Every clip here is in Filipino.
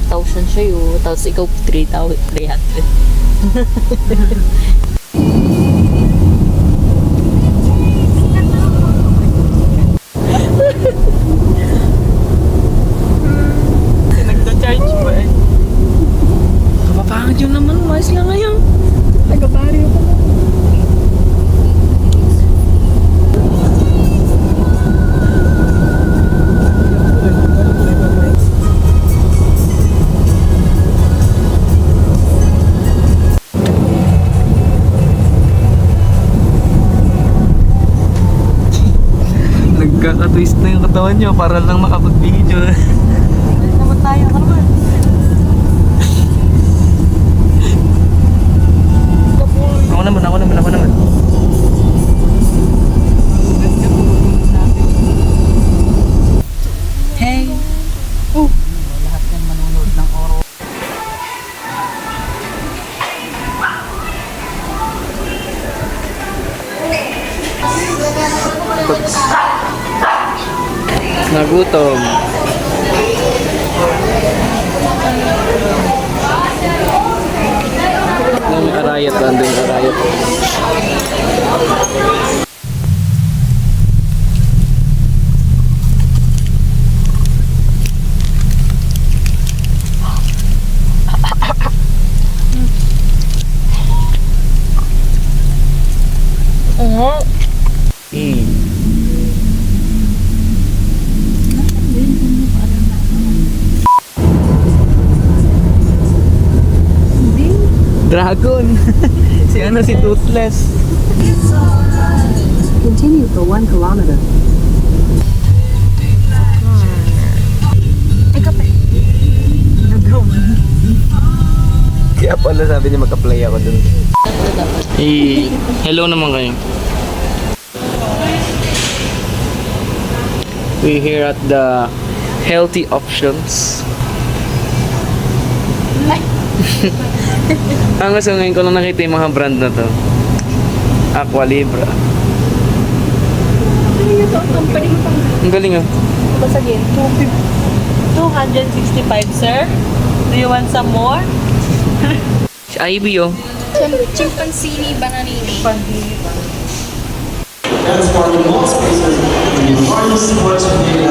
5,000 sa'yo, tapos ikaw 3,300. Nagda-charge ba eh? Kapapangit yun naman, mais lang ngayon. Nagka-barrio ko. Nagkaka-twist na yung katawan nyo para lang makapag-video. Naman tayo, ka naman. Ako naman. Hey! Lahat yan manonood ng oro. Nagutom. May arayat, random arayat. Oo. Dragon. Si Toothless. Continue for 1 kilometer. Kaya pala sabi niya magka-play ako dun. Hello naman kayo. We here at the healthy options. Ang gusto ngayon ko lang nakita yung mga brand na to. Aqua Libra. Ang galing ah. Basagin. 265, sir. Do you want some more? Si Ivy oh. Chimpanzini bananini. That's for the most cases, the hardest sports to be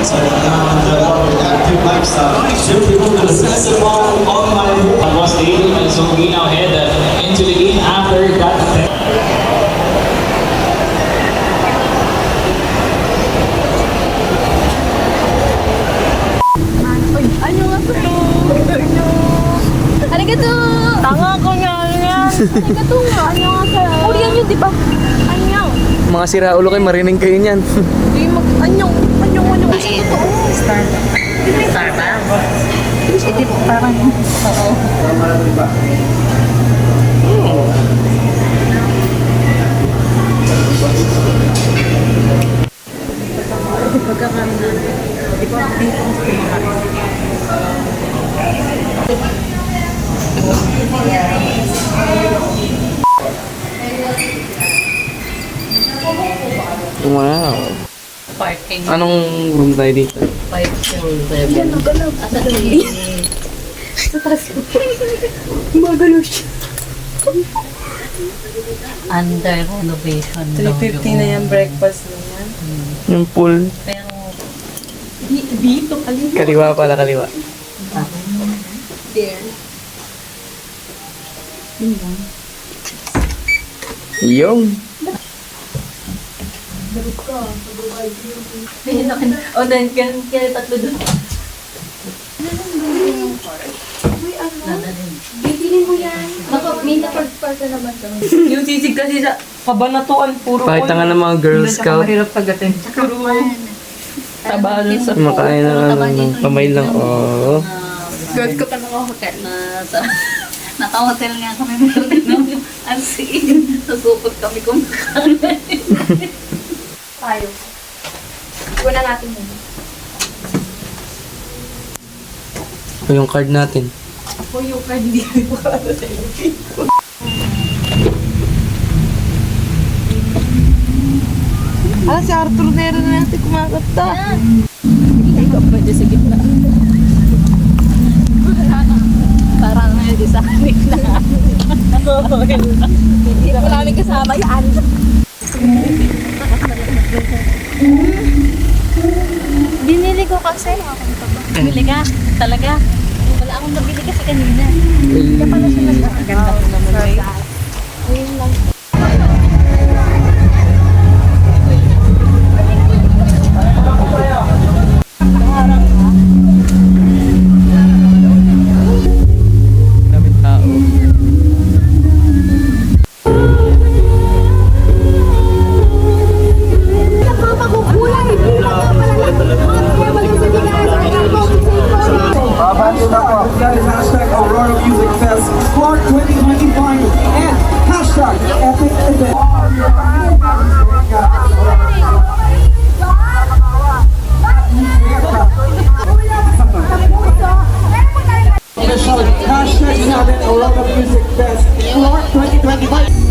so the active lifestyle. Should people the sensible online was leading, and so we now head into the game after that. Arigato! Tanga ko nga yan. Arigato nga. Annyeonghaseyo. Korean yun, di ba? Annyeong. Mga siraulo kayo, marinig kayo niyan. Hindi mag... Annyeong. Annyeong. Kasi totoo. Hindi po parang... Oo. Wow. Parking. Anong room tayo dito? 507. Asa na yun? Sa taas ko. Magalaw siya. Under renovation. 350 na yung breakfast na yan. Yung pool. Pero, Dito, alin. Kaliwa pala, kaliwa. There. Yung. o then, kaya tatlo doon. Bibilin mo yan. May napag-parta naman kami. Yung sisig kasi sa kabanatuan, puro Pakita nga ng mga Girl Scout. Mahirap tagatin. Puro taba dun sa... Kumakain ng kamay lang. Oh. Girls ko pa naka-hotel. Naka-hotel nga kami ng ansiin. Nasupot kami kumakain. Tayo. Iwan na natin yun. Ito yung card natin. Ako yung card, hindi ko makakala sa iyo. Si Arthur meron na natin kumakanta. Hindi ka pwede sa gitna. Isa week na. Hindi po namin kasama yan. Binili ko kasi. Binili ka? Talaga? Wala akong nabili kasi kanina. Kaya pala siya nagkakaganda ko naman. Ayun lang. Daming tao. That is hashtag Aurora Music Fest Clark 2025 and hashtag Epic Event. Official hashtag natin Aurora Music Fest Clark 2025.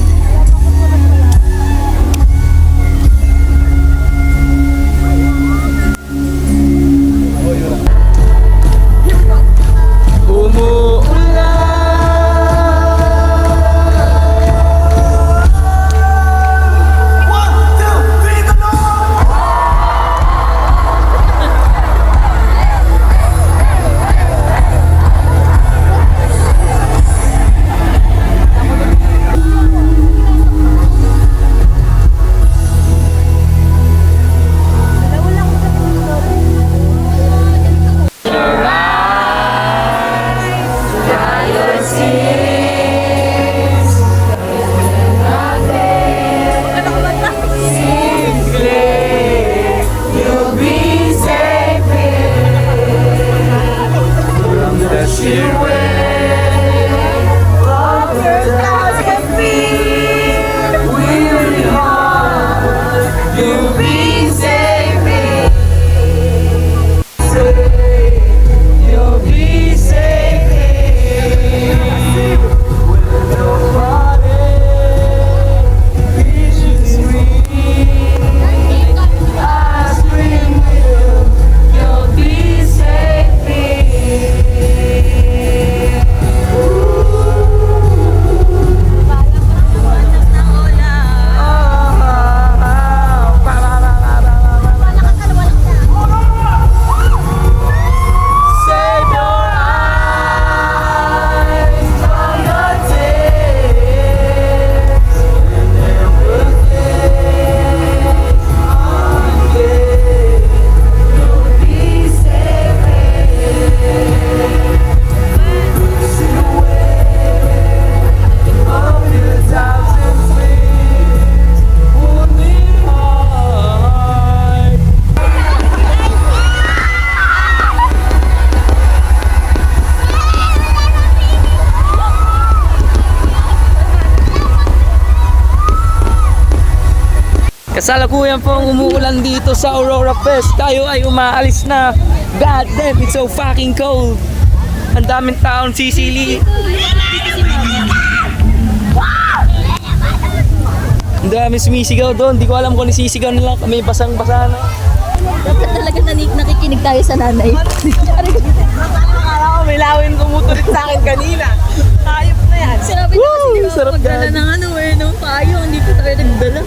Kasalukuyan po ang umuulan dito sa Aurora Fest. Tayo ay umaalis na. God damn, it's so fucking cold. Ang daming taon sisili. Ang dami sumisigaw doon. Di ko alam kung nisisigaw nila. Kami basang-basa na. Dapat talaga nakikinig tayo sa nanay. Akala ko may lawin kumutulit sa akin kanina. Hayop na yan. Sinabi na kasi di ba sarap magdala yan. ng ng payo. Hindi ko tayo nagdala.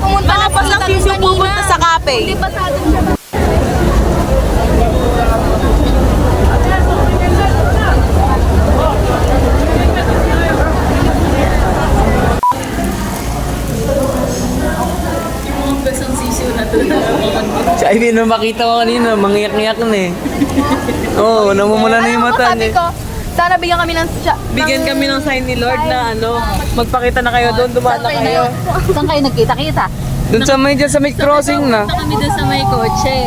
Pumunta na pa lang yung pupunta sa cafe. Hindi pa sa atin siya. Si Ivy, nung makita ko kanina, mangiyak-ngiyak na eh. Oo, namumula na yung mata Sabi niya. ko, sana bigyan kami ng... Bigyan kami ng sign ni Lord na magpakita na kayo doon, dumaan na kayo. Saan kayo nagkita-kita? Doon sa may crossing na. Punta kami doon sa may kotse.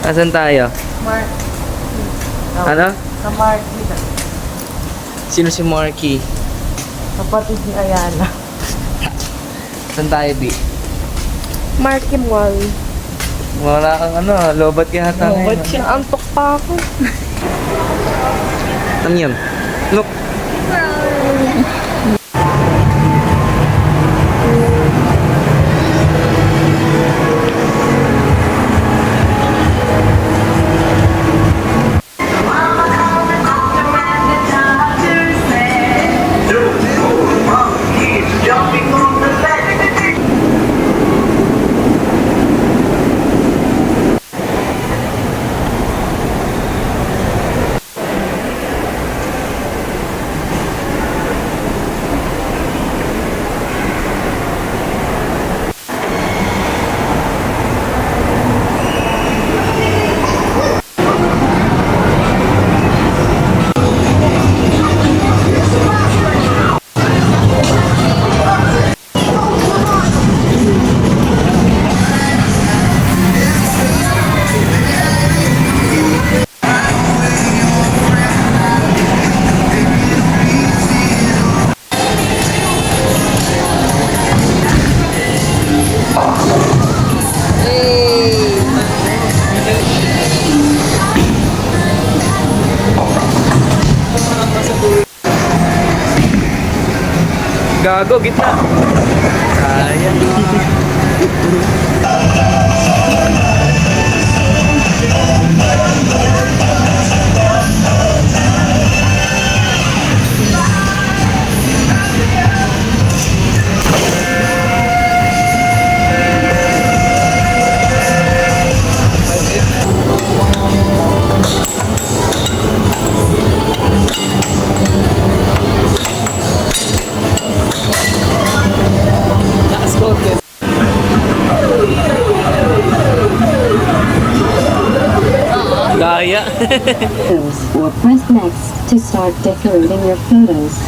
Asan tayo? Ano? Sa Marky. Sino si Marky? Kapatid ni Ayala. Saan tayo, Bi? Marky Mall. Wala kang ano, lobat ka hata ngayon. Ba't siya? Antok pa ako. Ano yun? Look. Gago, gitna. Sayang. Gaya. Or press next to start decorating your photos.